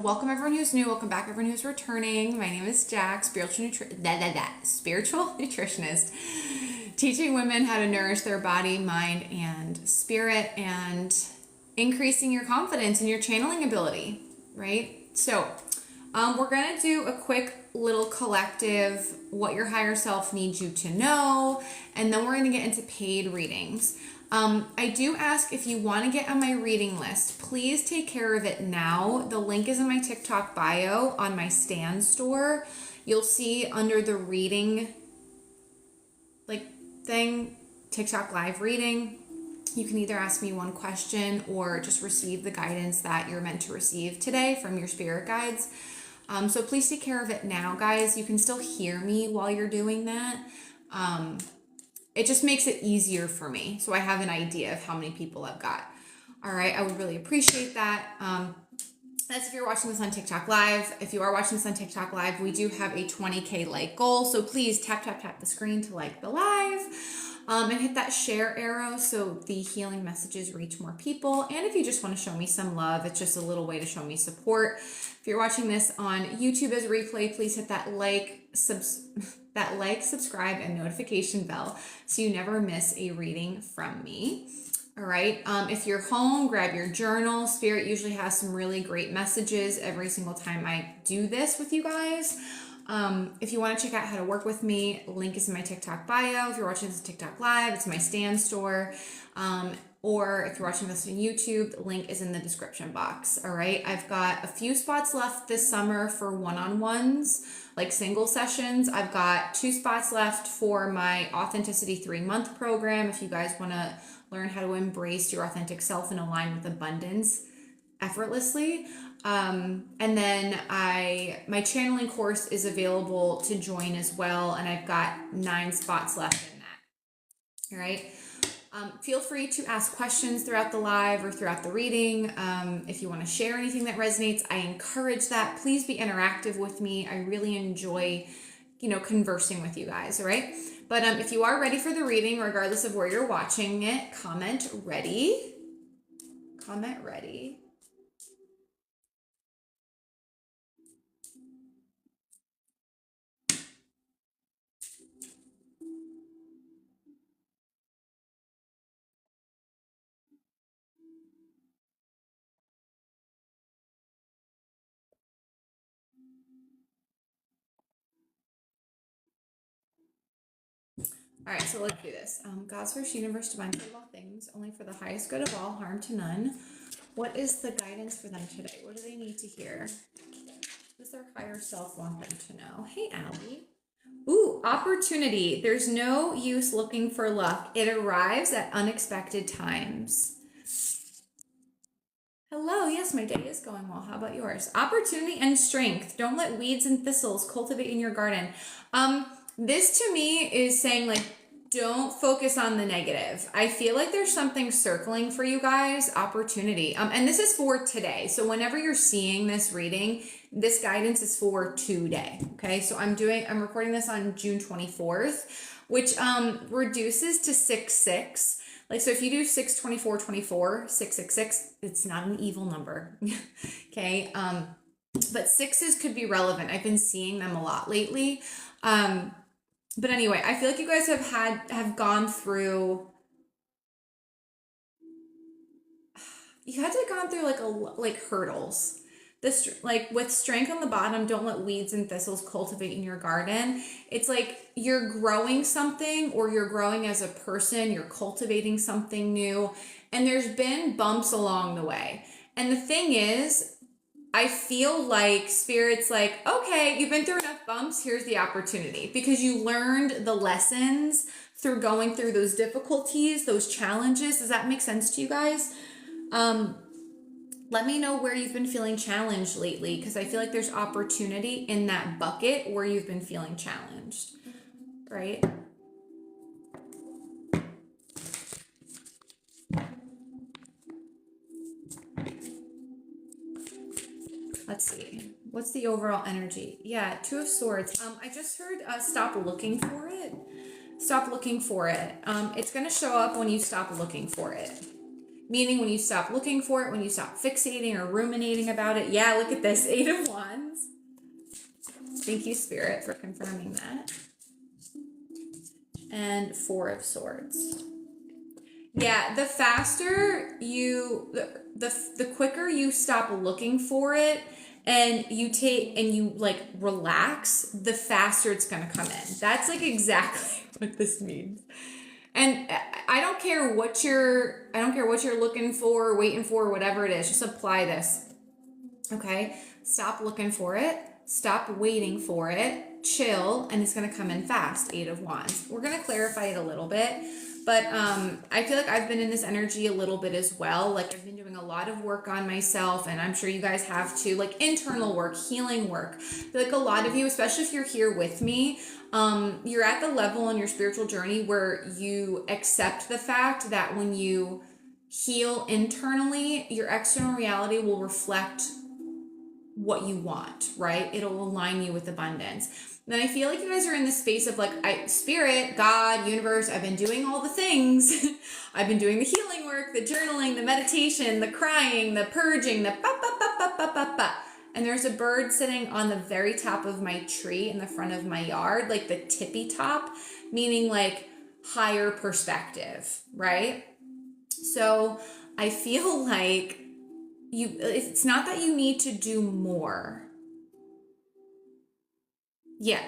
Welcome everyone who's new. Welcome back everyone who's returning. My name is Jack, spiritual nutritionist, teaching women how to nourish their body, mind, and spirit, and increasing your confidence and your channeling ability, right? So we're going to do a quick little collective, what your higher self needs you to know, and then we're going to get into paid readings. I do ask if you want to get on my reading list, please take care of it now. The link is in my TikTok bio on my Stan store. You'll see under the reading thing, TikTok live reading. You can either ask me one question or just receive the guidance that you're meant to receive today from your spirit guides. So please take care of it now, guys. You can still hear me while you're doing that. It just makes it easier for me, so I have an idea of how many people I've got. All right, I would really appreciate that. That's if you're watching this on TikTok Live. If you are watching this on TikTok Live, we do have a 20K like goal, so please tap the screen to like the live, and hit that share arrow so the healing messages reach more people. And if you just want to show me some love, it's just a little way to show me support. If you're watching this on YouTube as a replay, please hit that subscribe, and notification bell so you never miss a reading from me. All right. If you're home, grab your journal. Spirit usually has some really great messages every single time I do this with you guys. If you want to check out how to work with me, link is in my TikTok bio. If you're watching this on TikTok Live, it's my Stan store. Or if you're watching this on YouTube, the link is in the description box. All right. I've got a few spots left this summer for one-on-ones, like single sessions. I've got 2 spots left for my Authenticity 3-month program. If you guys want to learn how to embrace your authentic self and align with abundance effortlessly. And then my channeling course is available to join as well. And I've got 9 spots left in that. All right. Feel free to ask questions throughout the live or throughout the reading. If you want to share anything that resonates, I encourage that. Please be interactive with me. I really enjoy, conversing with you guys. All right. But if you are ready for the reading, regardless of where you're watching it, comment ready. Comment ready. All right, so let's do this. God's first universe, divine for all things, only for the highest good of all, harm to none. What is the guidance for them today? What do they need to hear? What does their higher self want them to know? Hey, Allie. Ooh, opportunity. There's no use looking for luck. It arrives at unexpected times. Hello, yes, my day is going well. How about yours? Opportunity and strength. Don't let weeds and thistles cultivate in your garden. This to me is saying don't focus on the negative. I feel like there's something circling for you guys, opportunity. And this is for today. So whenever you're seeing this reading, this guidance is for today. Okay. So I'm recording this on June 24th, which reduces to 6/6. So if you do 6/24/24, 666, it's not an evil number. Okay. But 6s could be relevant. I've been seeing them a lot lately. But anyway, I feel like you guys have gone through, hurdles. With strength on the bottom, don't let weeds and thistles cultivate in your garden. It's like you're growing something, or you're growing as a person, you're cultivating something new, and there's been bumps along the way. And the thing is, I feel like Spirit's okay, you've been through enough bumps, here's the opportunity, because you learned the lessons through going through those difficulties, those challenges. Does that make sense to you guys? Let me know where you've been feeling challenged lately, because I feel like there's opportunity in that bucket where you've been feeling challenged, right? Let's see. What's the overall energy? Yeah, 2 of Swords. I just heard stop looking for it. Stop looking for it. It's going to show up when you stop looking for it. meaning when you stop looking for it, when you stop fixating or ruminating about it. Yeah, look at this, 8 of Wands. Thank you, Spirit, for confirming that. And 4 of Swords. Yeah, the faster you, the quicker you stop looking for it and you like relax, the faster it's going to come in. That's like exactly what this means. And I don't care what you're looking for, waiting for, whatever it is, just apply this. Okay? Stop looking for it. Stop waiting for it. Chill, and it's going to come in fast. 8 of Wands. We're going to clarify it a little bit, but I feel like I've been in this energy a little bit as well. Like I've been doing a lot of work on myself, and I'm sure you guys have too, like internal work, healing work. I feel like a lot of you, especially if you're here with me, you're at the level in your spiritual journey where you accept the fact that when you heal internally, your external reality will reflect what you want, right? It'll align you with abundance. And I feel like you guys are in the space of like, Spirit, God, universe, I've been doing all the things. I've been doing the healing work, the journaling, the meditation, the crying, the purging, the ba. And there's a bird sitting on the very top of my tree in the front of my yard, like the tippy top, meaning like higher perspective, right? So I feel like it's not that you need to do more. Yeah.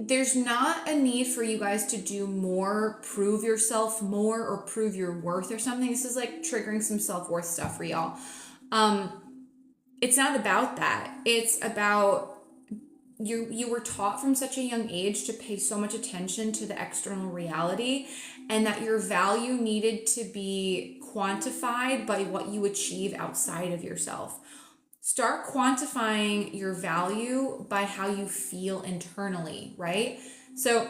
There's not a need for you guys to do more, prove yourself more, or prove your worth or something. This is like triggering some self-worth stuff for y'all. It's not about that. It's about you were taught from such a young age to pay so much attention to the external reality, and that your value needed to be quantified by what you achieve outside of yourself. Start quantifying your value by how you feel internally, right? So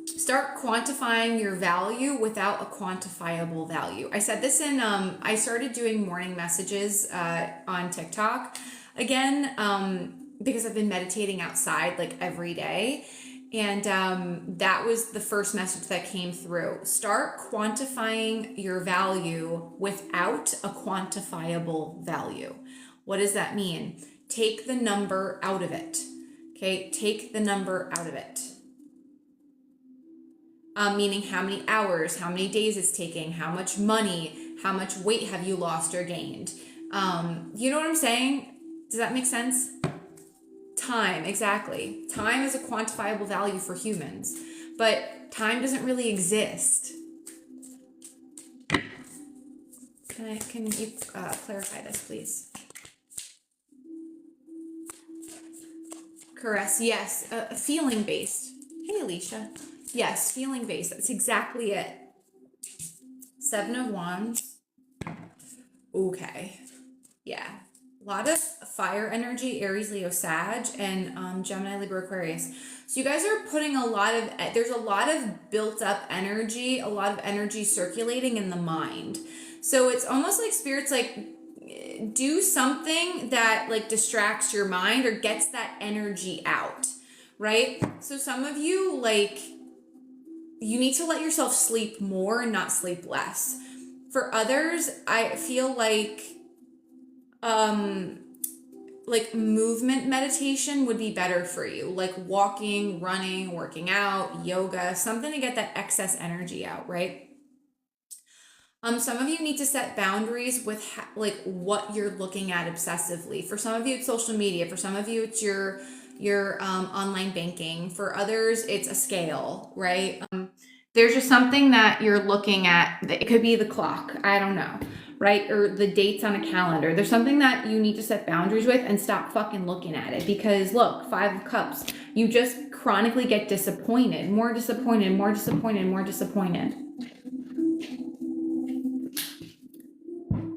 start quantifying your value without a quantifiable value. I said this in, I started doing morning messages on TikTok again, because I've been meditating outside like every day. And that was the first message that came through. Start quantifying your value without a quantifiable value. What does that mean? Take the number out of it. Okay, take the number out of it. Meaning how many hours, how many days it's taking, how much money, how much weight have you lost or gained. You know what I'm saying? Does that make sense? Time, exactly. Time is a quantifiable value for humans, but time doesn't really exist. Can you clarify this, please? Caress, yes. Feeling based. Hey, Alicia. Yes, feeling based. That's exactly it. 7 of Wands. Okay. Yeah. A lot of fire energy, Aries, Leo, Sag, and Gemini, Libra, Aquarius. So you guys are putting there's a lot of built up energy, a lot of energy circulating in the mind. So it's almost like Spirit's like, do something that like distracts your mind or gets that energy out, right? So some of you, like, you need to let yourself sleep more and not sleep less. For others, I feel like movement meditation would be better for you, like walking, running, working out, yoga, something to get that excess energy out, right? Some of you need to set boundaries with like what you're looking at obsessively. For some of you, it's social media. For some of you, it's your online banking. For others, it's a scale, right? There's just something that you're looking at. It could be the clock. I don't know, right? Or the dates on a calendar. There's something that you need to set boundaries with and stop fucking looking at it. Because look, 5 of Cups, you just chronically get disappointed, more disappointed, more disappointed, more disappointed.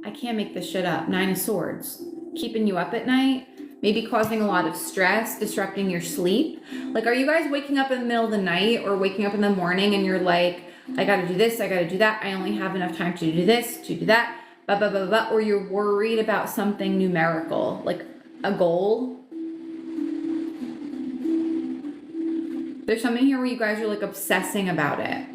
I can't make this shit up. 9 of Swords, keeping you up at night, maybe causing a lot of stress, disrupting your sleep. Like, are you guys waking up in the middle of the night or waking up in the morning and you're like, I gotta do this, I gotta do that, I only have enough time to do this, to do that, blah, blah, blah, blah, or you're worried about something numerical, like a goal? There's something here where you guys are like obsessing about it.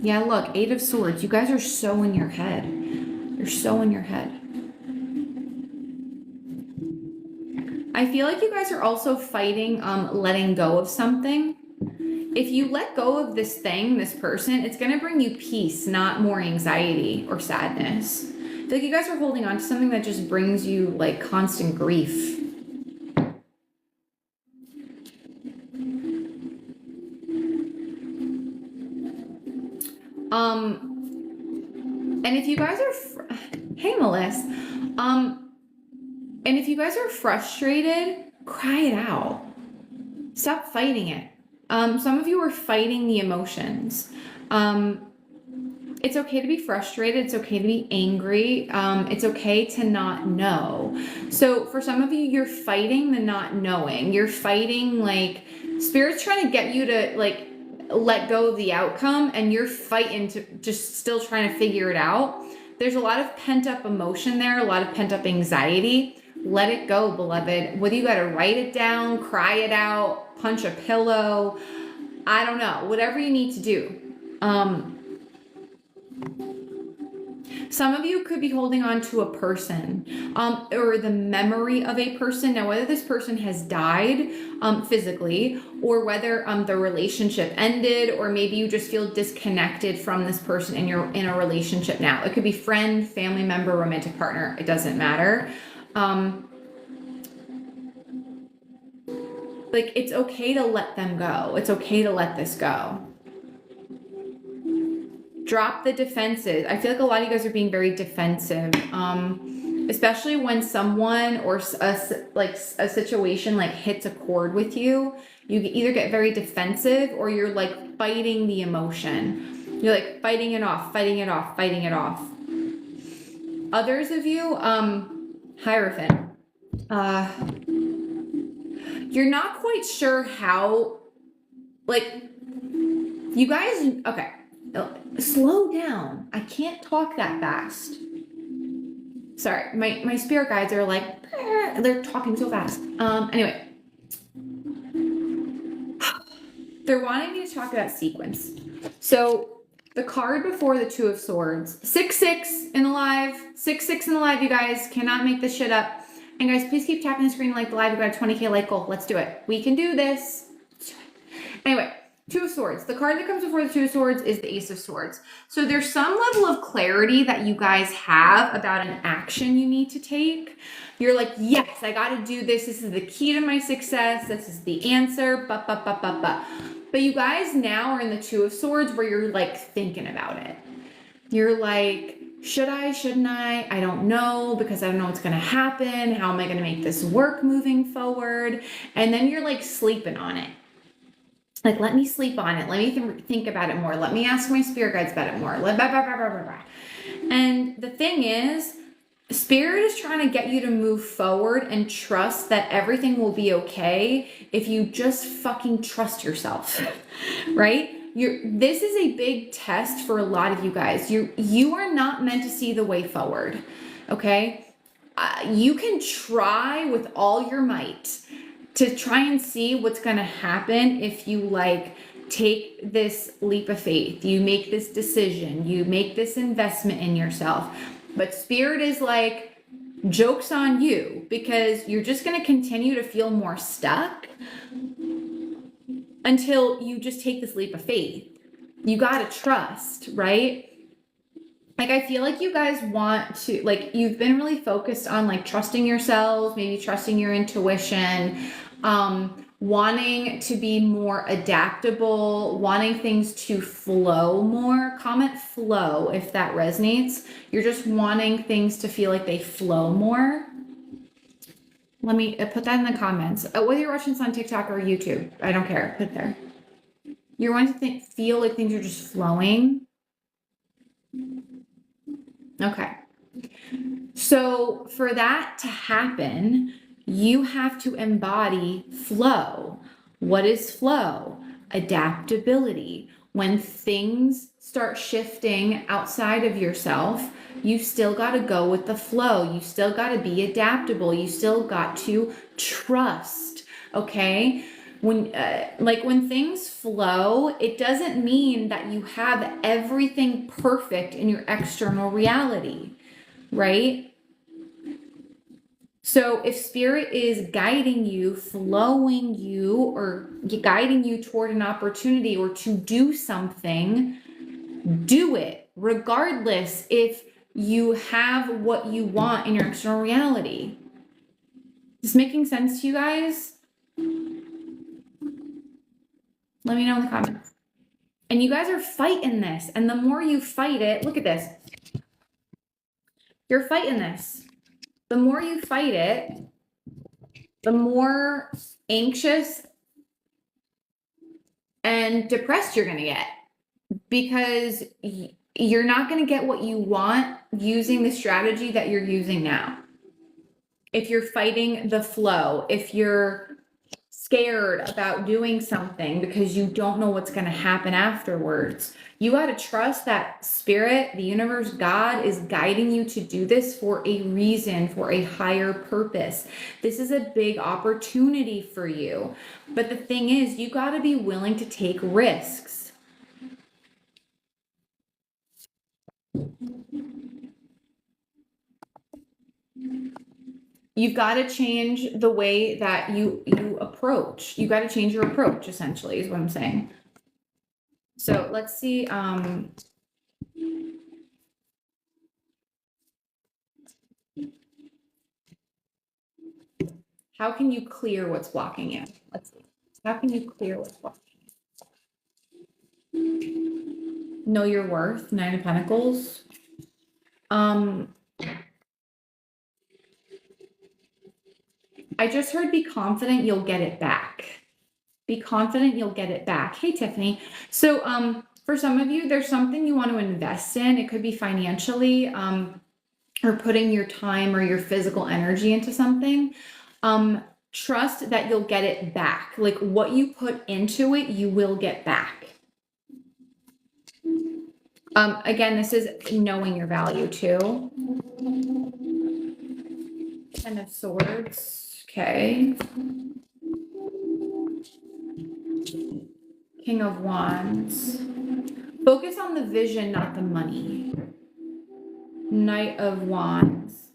Yeah, look, 8 of Swords. You guys are so in your head. You're so in your head. I feel like you guys are also fighting letting go of something. If you let go of this thing, this person, it's going to bring you peace, not more anxiety or sadness. I feel like you guys are holding on to something that just brings you like constant grief. And if you guys are, hey Melissa, and if you guys are frustrated, cry it out. Stop fighting it. Some of you are fighting the emotions. It's okay to be frustrated. It's okay to be angry. It's okay to not know. So for some of you, you're fighting the not knowing. You're fighting like Spirit's trying to get you to like let go of the outcome, and you're fighting to just still trying to figure it out. There's a lot of pent up emotion there, a lot of pent up anxiety. Let it go, beloved. Whether you got to write it down, cry it out, punch a pillow, I don't know, whatever you need to do. Some of you could be holding on to a person or the memory of a person. Now, whether this person has died physically, or whether the relationship ended, or maybe you just feel disconnected from this person and you're in a relationship now. It could be friend, family member, romantic partner. It doesn't matter. Like, it's okay to let them go. It's okay to let this go. Drop the defenses. I feel like a lot of you guys are being very defensive, especially when someone or a situation like hits a chord with you. You either get very defensive, or you're like fighting the emotion. You're like fighting it off, fighting it off, fighting it off. Others of you, Hierophant, you're not quite sure how, like, you guys, okay. Slow down. I can't talk that fast. Sorry, my spirit guides are like, they're talking so fast. Anyway. They're wanting me to talk about sequence. So the card before the Two of Swords, 6-6 in the live, 6-6 in the live, you guys cannot make this shit up. And guys, please keep tapping the screen like the live. We've got a 20K like goal. Let's do it. We can do this. Anyway. Two of Swords. The card that comes before the Two of Swords is the Ace of Swords. So there's some level of clarity that you guys have about an action you need to take. You're like, yes, I got to do this. This is the key to my success. This is the answer. But you guys now are in the Two of Swords where you're like thinking about it. You're like, should I, shouldn't I? I don't know, because I don't know what's going to happen. How am I going to make this work moving forward? And then you're like sleeping on it. Like, let me sleep on it. Let me think about it more. Let me ask my spirit guides about it more. And the thing is, Spirit is trying to get you to move forward and trust that everything will be okay if you just fucking trust yourself, right? This is a big test for a lot of you guys. You are not meant to see the way forward, okay? You can try with all your might to try and see what's going to happen if you like take this leap of faith, you make this decision, you make this investment in yourself. But Spirit is like, joke's on you, because you're just going to continue to feel more stuck until you just take this leap of faith. You got to trust, right? Like, I feel like you guys want to, like, you've been really focused on like trusting yourselves, maybe trusting your intuition, wanting to be more adaptable, wanting things to flow more. Comment flow if that resonates. You're just wanting things to feel like they flow more. Let me put that in the comments. Whether you're watching this on TikTok or YouTube, I don't care. Put it there. You're wanting to feel like things are just flowing. Okay. So for that to happen, you have to embody flow. What is flow? Adaptability. When things start shifting outside of yourself, you still got to go with the flow. You still got to be adaptable. You still got to trust. Okay? when things flow, it doesn't mean that you have everything perfect in your external reality, right? So if spirit is guiding you, flowing you, or guiding you toward an opportunity or to do something, do it, regardless if you have what you want in your external reality. Is this making sense to you guys? Let me know in the comments. And you guys are fighting this. And the more you fight it, look at this. You're fighting this. The more you fight it, the more anxious and depressed you're going to get, because you're not going to get what you want using the strategy that you're using now. If you're fighting the flow, if you're scared about doing something because you don't know what's going to happen afterwards, you got to trust that spirit, the universe, God is guiding you to do this for a reason, for a higher purpose. This is a big opportunity for you. But the thing is, you got to be willing to take risks. You've got to change the way that you approach. You got to change your approach, essentially, is what I'm saying. So let's see. How can you clear what's blocking you? Let's see. How can you clear what's blocking you? Know your worth, 9 of Pentacles. I just heard be confident you'll get it back. Be confident you'll get it back. Hey, Tiffany. So for some of you, there's something you want to invest in. It could be financially, or putting your time or your physical energy into something. Trust that you'll get it back. Like what you put into it, you will get back. Again, this is knowing your value too. 10 of Swords. Okay. King of Wands. Focus on the vision, not the money. Knight of Wands.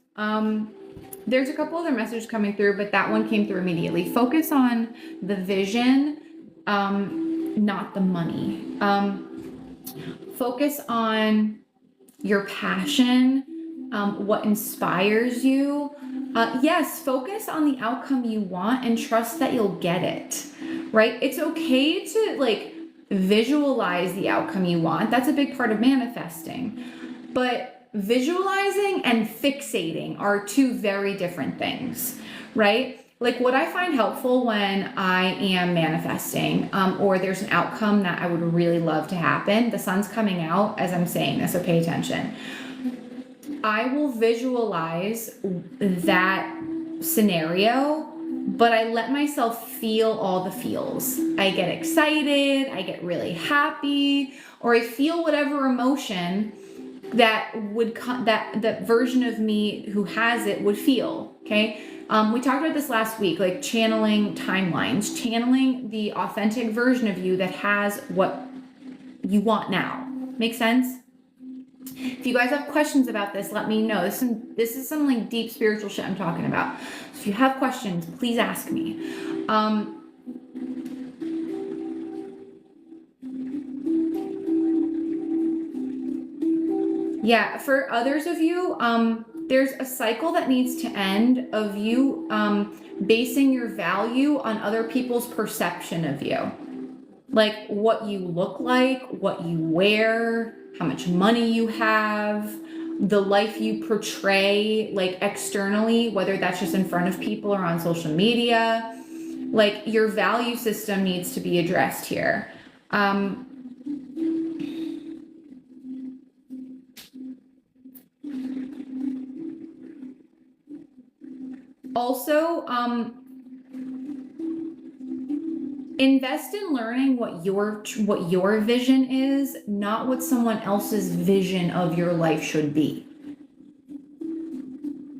There's a couple other messages coming through, but that one came through immediately. Focus on the vision, not the money. Focus on your passion, what inspires you. Yes, focus on the outcome you want and trust that you'll get it, right? It's okay to like visualize the outcome you want. That's a big part of manifesting. But visualizing and fixating are two very different things, right? Like what I find helpful when I am manifesting, or there's an outcome that I would really love to happen. The sun's coming out as I'm saying this, so pay attention. I will visualize that scenario, but I let myself feel all the feels. I get excited, I get really happy, or I feel whatever emotion that would that version of me who has it would feel. Okay. We talked about this last week, like channeling timelines, channeling the authentic version of you that has what you want now. Make sense? If you guys have questions about this, let me know. This is some like deep spiritual shit I'm talking about. So if you have questions, please ask me. Yeah, for others of you, there's a cycle that needs to end of you basing your value on other people's perception of you. Like what you look like, what you wear, how much money you have, the life you portray, like externally, whether that's just in front of people or on social media. Like your value system needs to be addressed here. Also, invest in learning what your vision is, not what someone else's vision of your life should be.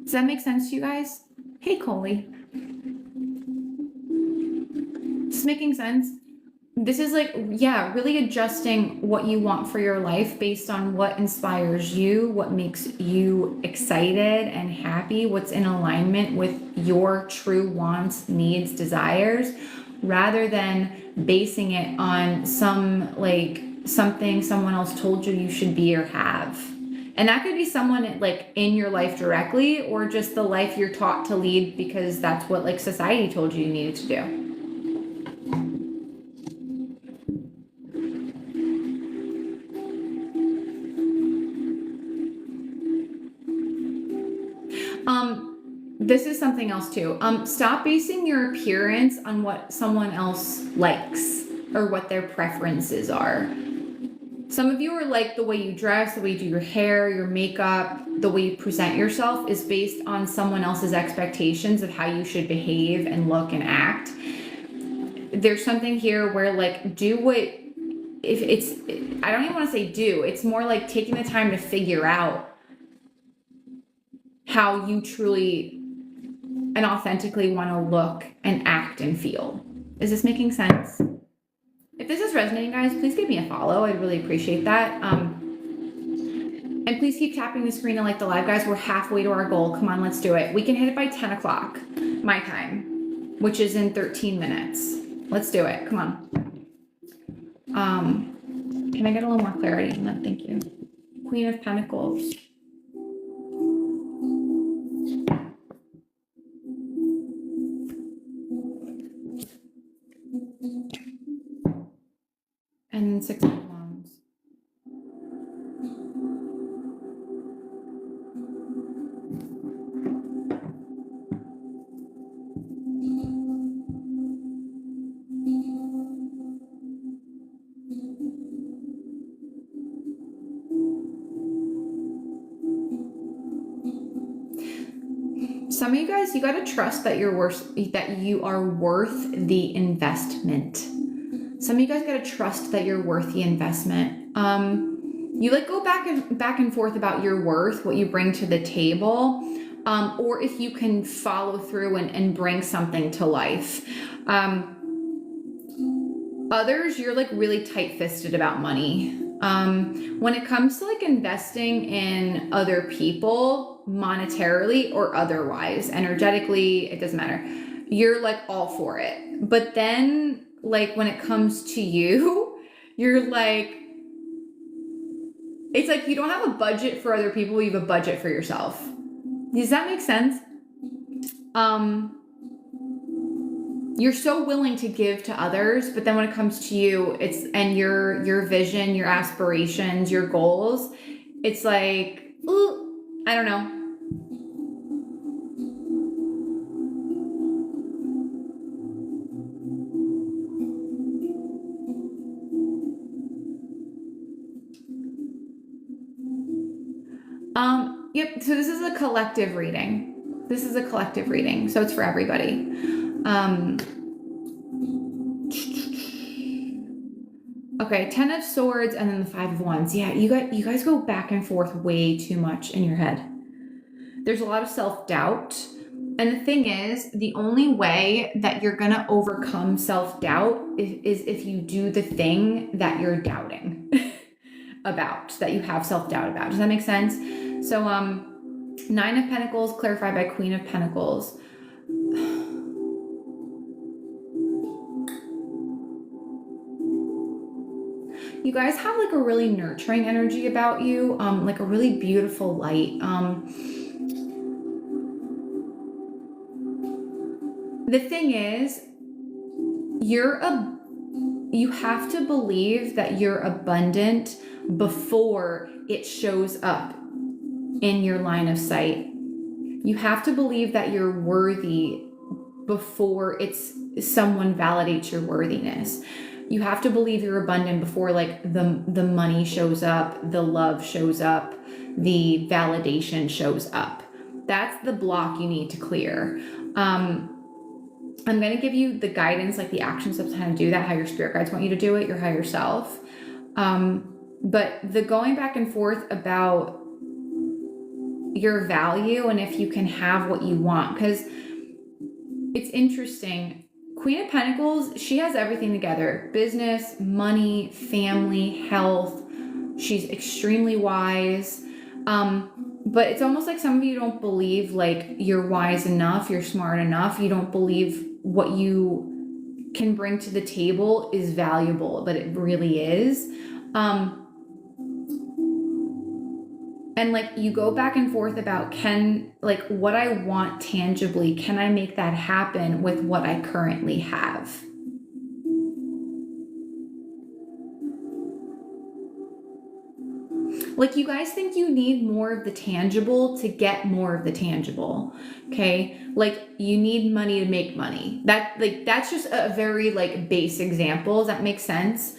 Does that make sense to you guys? Hey, Coley. this making sense? This is like, yeah, really adjusting what you want for your life based on what inspires you, what makes you excited and happy, what's in alignment with your true wants, needs, desires, rather than basing it on something someone else told you should be or have. And that could be someone like in your life directly, or just the life you're taught to lead because that's what like society told you needed to do. This is something else too. Stop basing your appearance on what someone else likes or what their preferences are. Some of you are like the way you dress, the way you do your hair, your makeup, the way you present yourself is based on someone else's expectations of how you should behave and look and act. There's something here where like do what, if it's, I don't even want to say do, it's more like taking the time to figure out how you truly and authentically want to look and act and feel. Is this making sense? If this is resonating, guys, please give me a follow. I'd really appreciate that. And please keep tapping the screen and like the live, guys. We're halfway to our goal. Come on, let's do it. We can hit it by 10 o'clock, my time, which is in 13 minutes. Let's do it. Come on. Can I get a little more clarity on that? Thank you. Queen of Pentacles. And 6 of Wands. Some of you guys, you got to trust that you are worth the investment. Some of you guys got to trust that you're worth the investment. You like go back and forth about your worth, what you bring to the table, or if you can follow through and bring something to life. Others, you're like really tight-fisted about money. When it comes to like investing in other people, monetarily or otherwise, energetically, it doesn't matter. You're like all for it. But then like when it comes to you, you're like, it's like you don't have a budget for other people, you have a budget for yourself. Does that make sense? You're so willing to give to others, but then when it comes to you, and your vision, your aspirations, your goals, it's like, ooh, I don't know. Yep, so this is a collective reading. So it's for everybody. Okay, 10 of Swords and then the 5 of Wands. Yeah, you guys go back and forth way too much in your head. There's a lot of self-doubt. And the thing is, the only way that you're going to overcome self-doubt is if you do the thing that you're doubting about, that you have self-doubt about. Does that make sense? So 9 of Pentacles clarified by Queen of Pentacles. You guys have like a really nurturing energy about you, like a really beautiful light. The thing is, you have to believe that you're abundant before it shows up in your line of sight. You have to believe that you're worthy before someone validates your worthiness. You have to believe you're abundant before like the money shows up, the love shows up, the validation shows up. That's the block you need to clear. I'm going to give you the guidance, like the action steps on how to do that, how your spirit guides want you to do it, your higher self. But the going back and forth about your value and if you can have what you want, because it's interesting. Queen of Pentacles, she has everything together. Business, money, family, health. She's extremely wise. But it's almost like some of you don't believe like you're wise enough, you're smart enough. You don't believe what you can bring to the table is valuable, but it really is. And like you go back and forth about what I want tangibly, can I make that happen with what I currently have? Like you guys think you need more of the tangible to get more of the tangible. Okay. Like you need money to make money. That's just a very like base example. Does that make sense?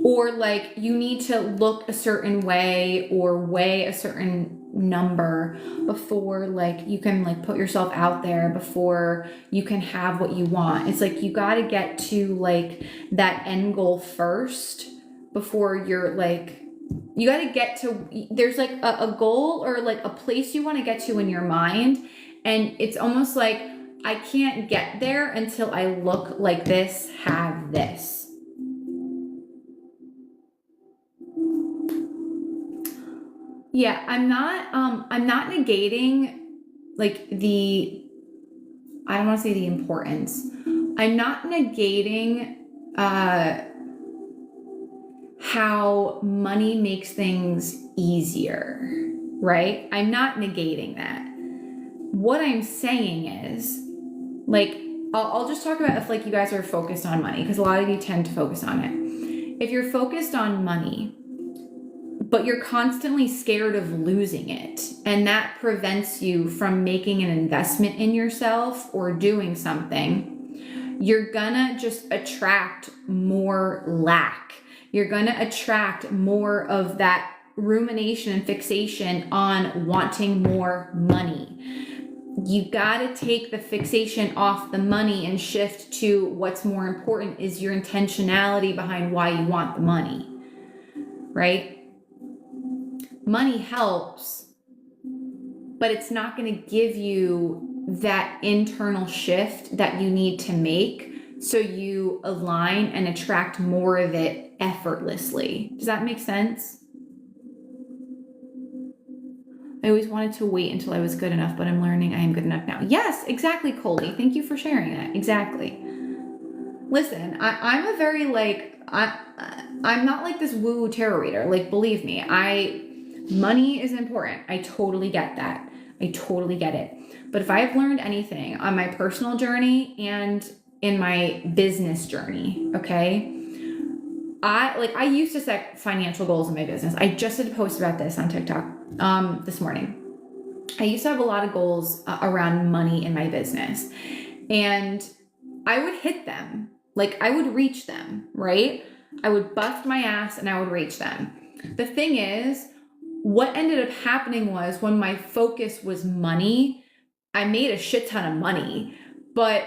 Or like you need to look a certain way or weigh a certain number before like you can like put yourself out there, before you can have what you want. It's like you got to get to like that end goal first before you're like, you got to get to, there's like a goal or like a place you want to get to in your mind. And it's almost like I can't get there until I look like this, have this. Yeah, I'm not negating like I don't want to say the importance. I'm not negating how money makes things easier, right? I'm not negating that. What I'm saying is like I'll just talk about if like you guys are focused on money, because a lot of you tend to focus on it. If you're focused on money, but you're constantly scared of losing it, and that prevents you from making an investment in yourself or doing something, you're gonna just attract more lack. You're gonna attract more of that rumination and fixation on wanting more money. You gotta take the fixation off the money and shift to what's more important is your intentionality behind why you want the money, right? Money helps, but it's not going to give you that internal shift that you need to make so you align and attract more of it effortlessly. Does that make sense? I always wanted to wait until I was good enough, but I'm learning I am good enough now. Yes, exactly, Coley. Thank you for sharing that. Exactly. Listen, I'm a very like, I'm not like this woo-woo tarot reader. Like, believe me, money is important. I totally get that. I totally get it. But if I've learned anything on my personal journey and in my business journey, okay, I used to set financial goals in my business. I just did a post about this on TikTok this morning. I used to have a lot of goals around money in my business, and I would hit them. Like I would reach them, right? I would bust my ass and I would reach them. The thing is, what ended up happening was when my focus was money, I made a shit ton of money, but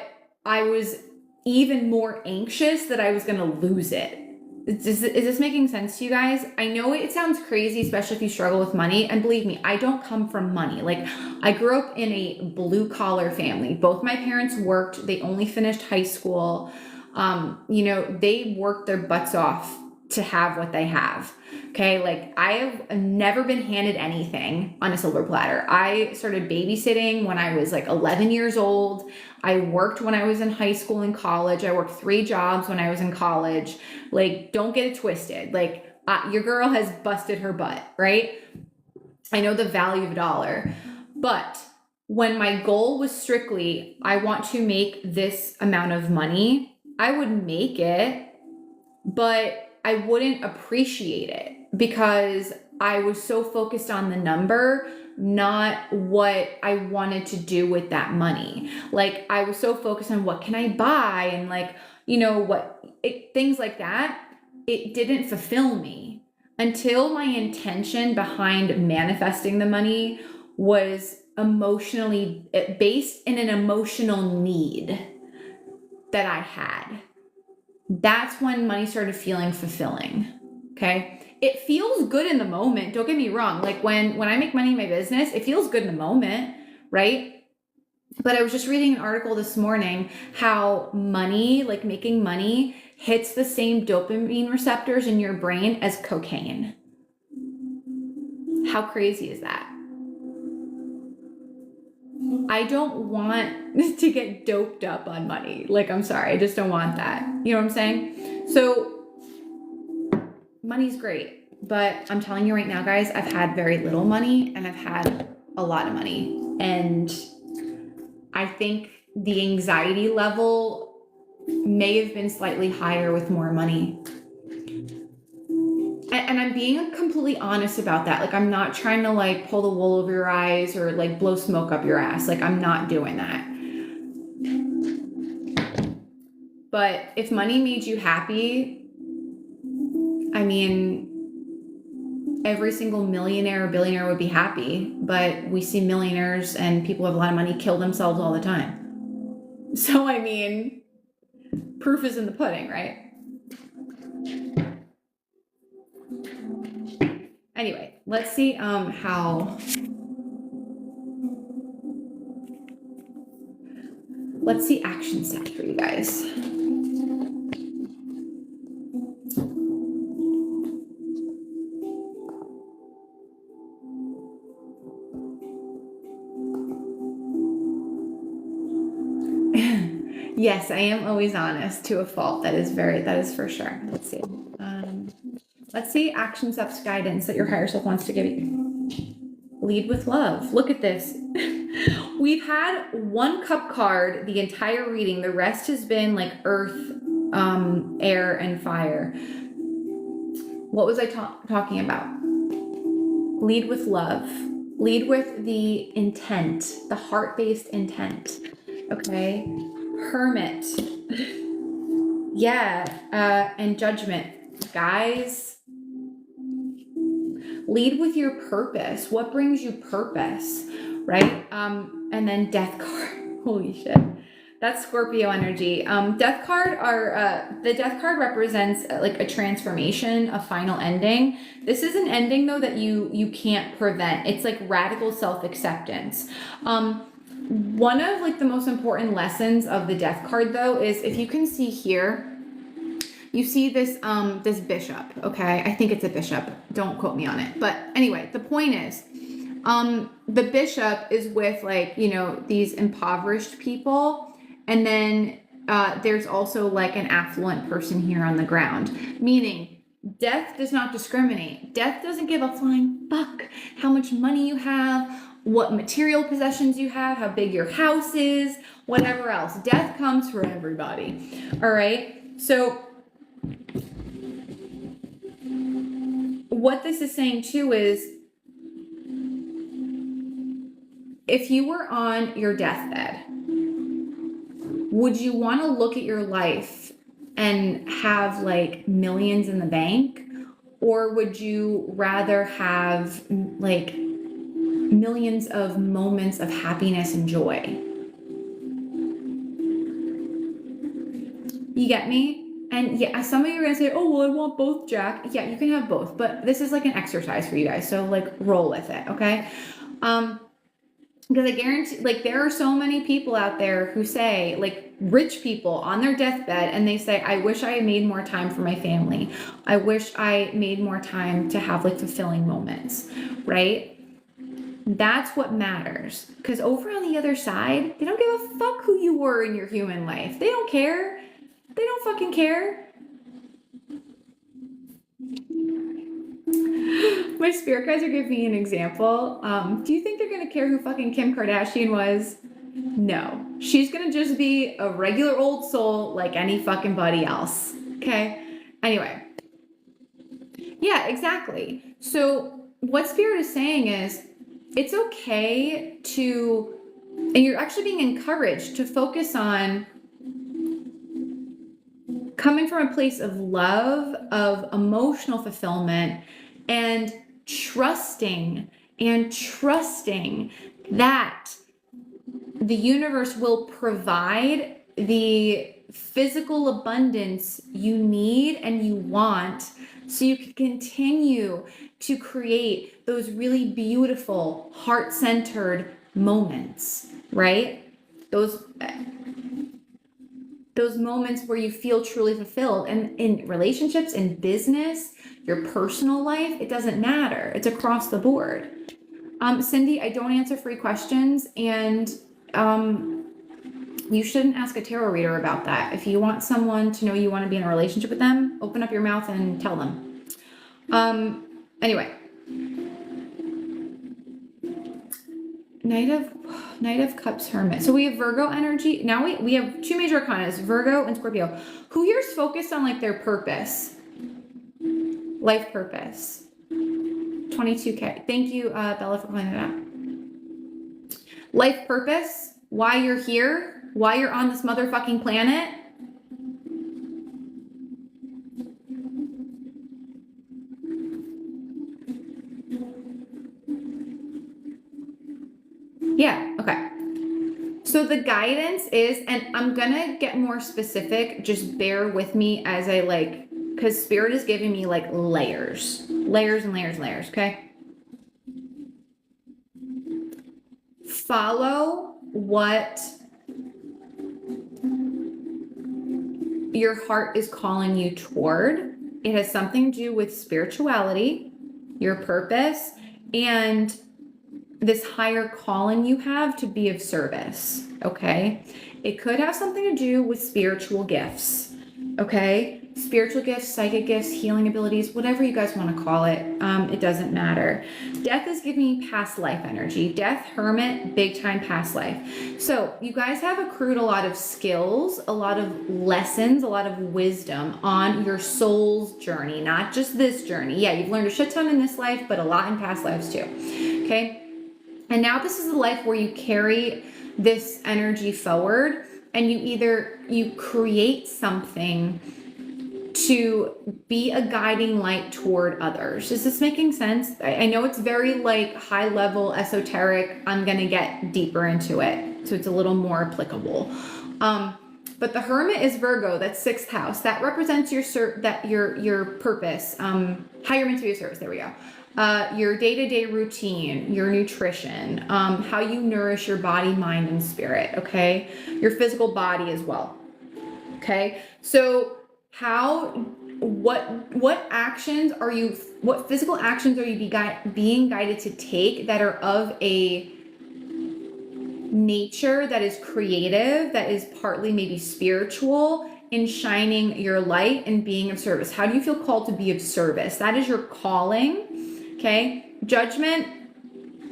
I was even more anxious that I was going to lose it. Is this making sense to you guys? I know it sounds crazy, especially if you struggle with money. And believe me, I don't come from money. Like I grew up in a blue collar family. Both my parents worked. They only finished high school. They worked their butts off to have what they have. Okay. Like I have never been handed anything on a silver platter. I started babysitting when I was like 11 years old. I worked when I was in high school and college. I worked 3 jobs when I was in college. Like, don't get it twisted. Like your girl has busted her butt, right? I know the value of a dollar, but when my goal was strictly, I want to make this amount of money, I would make it, but I wouldn't appreciate it because I was so focused on the number, not what I wanted to do with that money. Like I was so focused on what can I buy and like, things like that. It didn't fulfill me until my intention behind manifesting the money was emotionally based in an emotional need that I had. That's when money started feeling fulfilling. Okay. It feels good in the moment. Don't get me wrong. Like when I make money in my business, it feels good in the moment, right? But I was just reading an article this morning how money, like making money, hits the same dopamine receptors in your brain as cocaine. How crazy is that? I don't want to get doped up on money. Like, I'm sorry, I just don't want that. You know what I'm saying? So, money's great, but I'm telling you right now, guys, I've had very little money and I've had a lot of money. And I think the anxiety level may have been slightly higher with more money. And I'm being completely honest about that. Like, I'm not trying to like pull the wool over your eyes or like blow smoke up your ass. Like, I'm not doing that. But if money made you happy, I mean, every single millionaire or billionaire would be happy. But we see millionaires and people with a lot of money kill themselves all the time. So, I mean, proof is in the pudding, right? Anyway, let's see let's see action steps for you guys. Yes, I am always honest to a fault. That is for sure. Let's see. Let's see action steps guidance that your higher self wants to give you. Lead with love. Look at this. We've had one cup card the entire reading. The rest has been like earth, air, and fire. What was I talking about? Lead with love. Lead with the intent, the heart-based intent. Okay? Hermit. Yeah, and judgment. Guys, lead with your purpose. What brings you purpose, right? And then death card. Holy shit. That's Scorpio energy. Death card the death card represents like a transformation, a final ending. This is an ending though that you can't prevent. It's like radical self-acceptance. One of like the most important lessons of the death card though is, if you can see here, you see this this bishop, okay? I think it's a bishop. Don't quote me on it. But anyway, the point is, the bishop is with like, you know, these impoverished people. And then there's also like an affluent person here on the ground, meaning death does not discriminate. Death doesn't give a flying fuck how much money you have, what material possessions you have, how big your house is, whatever else. Death comes for everybody. All right. So what this is saying too is, if you were on your deathbed, would you want to look at your life and have like millions in the bank? Or would you rather have like millions of moments of happiness and joy? You get me? And yeah, some of you are going to say, oh, well, I want both, Jack. Yeah, you can have both. But this is like an exercise for you guys. So like roll with it, okay? Because I guarantee, like, there are so many people out there who say, like, rich people on their deathbed, and they say, I wish I had made more time for my family. I wish I made more time to have, like, fulfilling moments, right? That's what matters. Because over on the other side, they don't give a fuck who you were in your human life. They don't care. They don't fucking care. My spirit guys are giving me an example. Do you think they're going to care who fucking Kim Kardashian was? No. She's going to just be a regular old soul like any fucking buddy else. Okay? Anyway. Yeah, exactly. So what spirit is saying is, it's okay to, and you're actually being encouraged to focus on coming from a place of love, of emotional fulfillment, and trusting that the universe will provide the physical abundance you need and you want, so you can continue to create those really beautiful, heart-centered moments, right? those moments where you feel truly fulfilled. And in relationships, in business, your personal life, it doesn't matter. It's across the board. Cindy, I don't answer free questions, and you shouldn't ask a tarot reader about that. If you want someone to know you want to be in a relationship with them, open up your mouth and tell them. Anyway. Knight of Cups, Hermit. So we have Virgo energy. Now we have two major arcana, Virgo and Scorpio. Who here is focused on like their purpose? Life purpose. 22K. Thank you, Bella, for pointing it out. Life purpose, why you're here, why you're on this motherfucking planet. Yeah, okay. So the guidance is, and I'm gonna get more specific, just bear with me as I like, because Spirit is giving me like layers and layers, okay? Follow what your heart is calling you toward. It has something to do with spirituality, your purpose, and this higher calling you have to be of service, okay? It could have something to do with spiritual gifts, okay? Spiritual gifts, psychic gifts, healing abilities, whatever you guys want to call it, it doesn't matter. Death is giving me past life energy. Death, Hermit, big time past life. So you guys have accrued a lot of skills, a lot of lessons, a lot of wisdom on your soul's journey, not just this journey. Yeah, you've learned a shit ton in this life, but a lot in past lives too, okay? And now this is the life where you carry this energy forward, and you create something to be a guiding light toward others. Is this making sense? I know it's very like high level esoteric. I'm going to get deeper into it, so it's a little more applicable. But the Hermit is Virgo, that's 6th house. That represents your purpose, how you're meant to be of service. There we go. Your day-to-day routine, your nutrition, how you nourish your body, mind, and spirit, okay? Your physical body as well, okay? So what physical actions are you being guided to take that are of a nature that is creative, that is partly maybe spiritual, in shining your light and being of service? How do you feel called to be of service? That is your calling, okay? Judgment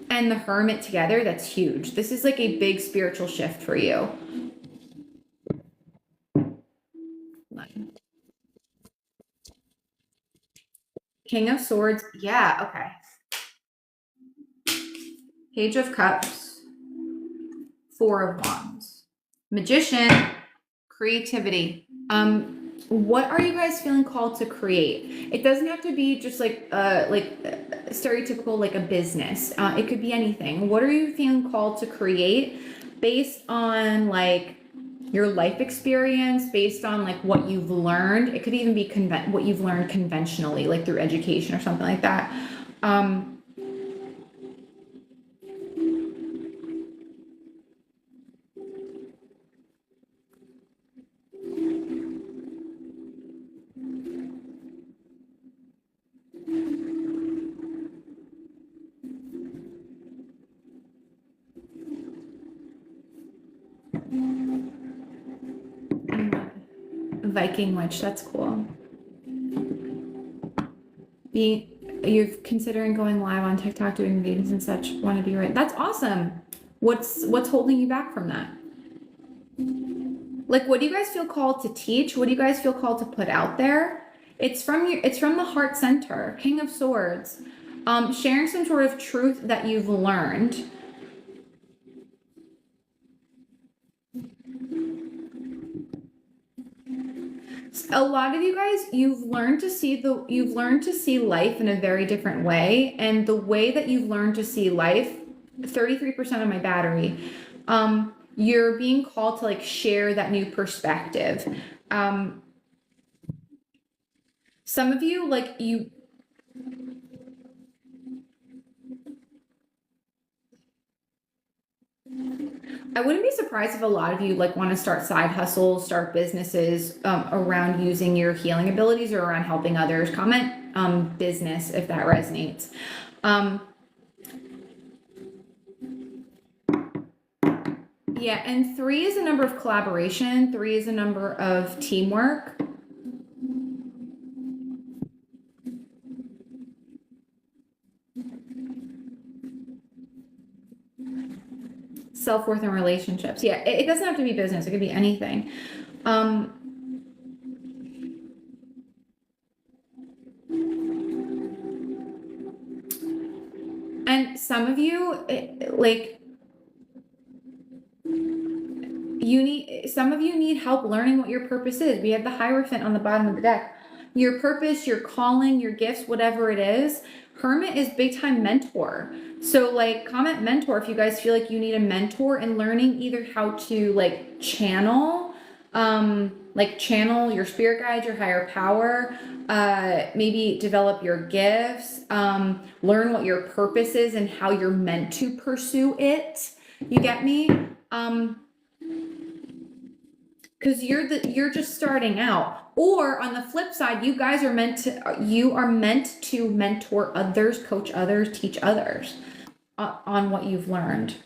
and the Hermit together, that's huge. This is like a big spiritual shift for you. King of Swords, yeah, okay. Page of Cups, 4 of Wands. Magician, creativity. What are you guys feeling called to create? It doesn't have to be just like stereotypical, like a business. It could be anything. What are you feeling called to create based on like your life experience, based on like what you've learned? It could even be what you've learned conventionally, like through education or something like that. Viking Witch, that's cool. You're considering going live on TikTok, doing readings and such, want to be right. That's awesome. What's holding you back from that? Like, what do you guys feel called to teach? What do you guys feel called to put out there? It's from the heart center. King of Swords. Sharing some sort of truth that you've learned. A lot of you guys, you've learned to see life in a very different way, and the way that you've learned to see life, 33% of my battery, you're being called to like share that new perspective. Some of you, like you, I wouldn't be surprised if a lot of you like want to start side hustles, start businesses around using your healing abilities or around helping others. Comment business if that resonates. Yeah, and 3 is a number of collaboration. 3 is a number of teamwork. Self-worth and relationships. Yeah, it doesn't have to be business. It could be anything. And some of you, some of you need help learning what your purpose is. We have the Hierophant on the bottom of the deck. Your purpose, your calling, your gifts, whatever it is. Hermit is big time mentor. So like comment mentor if you guys feel like you need a mentor in learning either how to channel your spirit guides, your higher power, maybe develop your gifts, learn what your purpose is and how you're meant to pursue it. You get me? Because you're just starting out. Or on the flip side, you are meant to mentor others, coach others, teach others on what you've learned.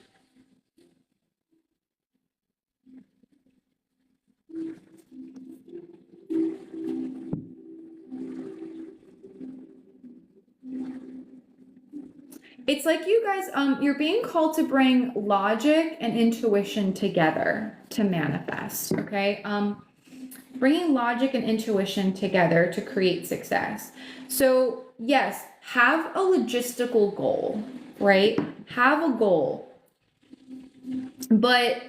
It's like you guys, you're being called to bring logic and intuition together to manifest, okay? Bringing logic and intuition together to create success. So yes, have a logistical goal, right? Have a goal, but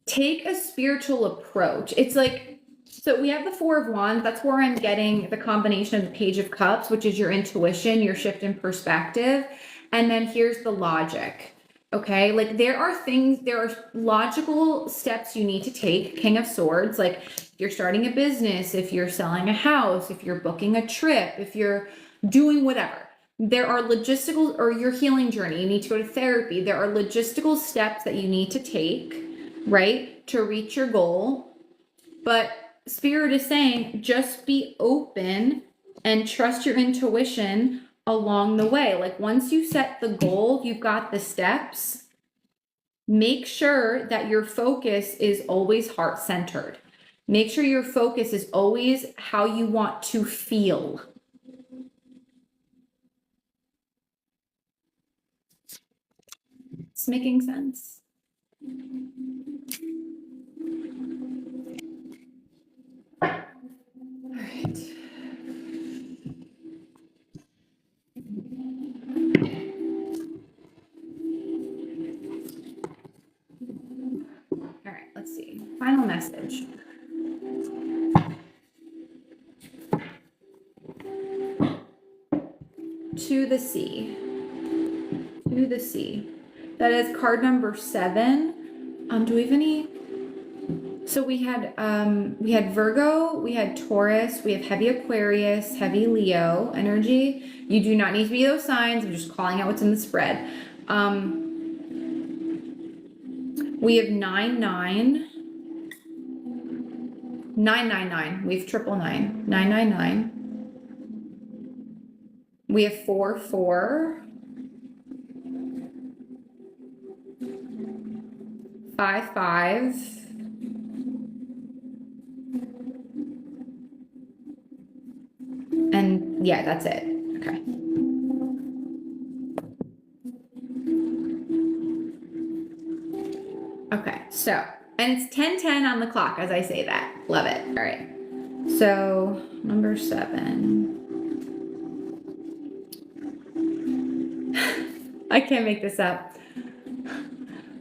take a spiritual approach. It's like, so we have the 4 of Wands. That's where I'm getting the combination of the Page of Cups, which is your intuition, your shift in perspective. And then here's the logic. Okay, like there are logical steps you need to take. King of Swords, like you're starting a business, if you're selling a house, if you're booking a trip, if you're doing whatever. There are logistical, or your healing journey, you need to go to therapy. There are logistical steps that you need to take, right, to reach your goal. But Spirit is saying, just be open and trust your intuition along the way. Like once you set the goal, you've got the steps. Make sure that your focus is always heart-centered. Make sure your focus is always how you want to feel. It's making sense. All right. All right, let's see. Final message. To the sea. To the sea. That is card number 7. Do we have any? So we had Virgo, we had Taurus, we have heavy Aquarius, heavy Leo energy. You do not need to be those signs. I'm just calling out what's in the spread. We have 999. 999. We have 999. 999. We have 44. 55. And yeah, that's it. Okay. Okay, so, and it's 10:10 on the clock as I say that. Love it. All right. So, number 7. I can't make this up.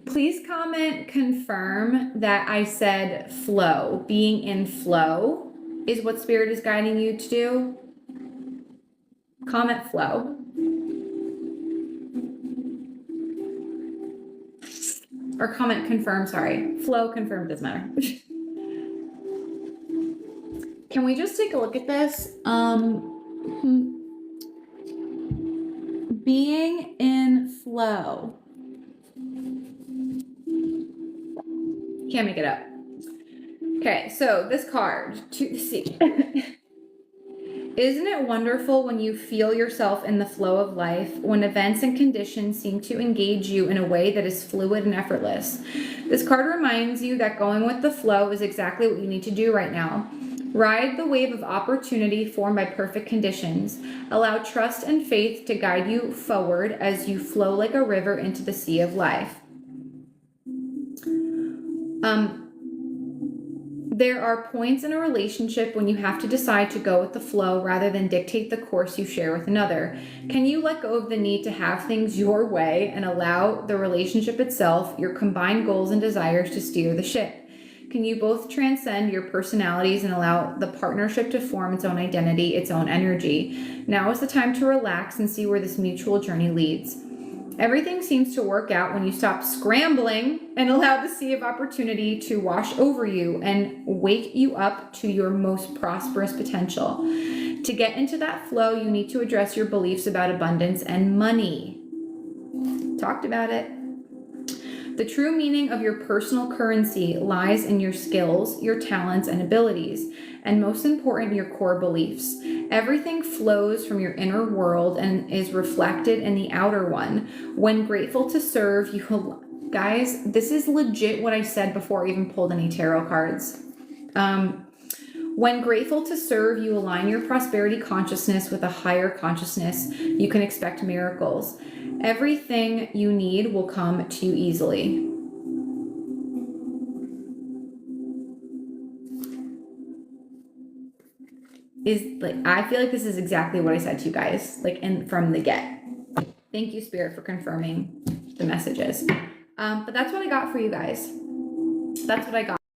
Please comment, confirm that I said flow. Being in flow is what Spirit is guiding you to do. Comment flow. Or comment confirm, sorry. Flow, confirm, doesn't matter. Can we just take a look at this? Being in flow. can't make it up. Okay, so this card, to see. Isn't it wonderful when you feel yourself in the flow of life, when events and conditions seem to engage you in a way that is fluid and effortless? This card reminds you that going with the flow is exactly what you need to do right now. Ride the wave of opportunity formed by perfect conditions. Allow trust and faith to guide you forward as you flow like a river into the sea of life. There are points in a relationship when you have to decide to go with the flow rather than dictate the course you share with another. Can you let go of the need to have things your way and allow the relationship itself, your combined goals and desires, to steer the ship? Can you both transcend your personalities and allow the partnership to form its own identity, its own energy? Now is the time to relax and see where this mutual journey leads. Everything seems to work out when you stop scrambling and allow the sea of opportunity to wash over you and wake you up to your most prosperous potential. To get into that flow, you need to address your beliefs about abundance and money. Talked about it. The true meaning of your personal currency lies in your skills, your talents, and abilities, and most important, your core beliefs. Everything flows from your inner world and is reflected in the outer one. When grateful to serve, you will... Guys, this is legit what I said before I even pulled any tarot cards. When grateful to serve, you align your prosperity consciousness with a higher consciousness. You can expect miracles. Everything you need will come to you easily. I feel like this is exactly what I said to you guys, from the get. Thank you, Spirit, for confirming the messages. But that's what I got for you guys. That's what I got.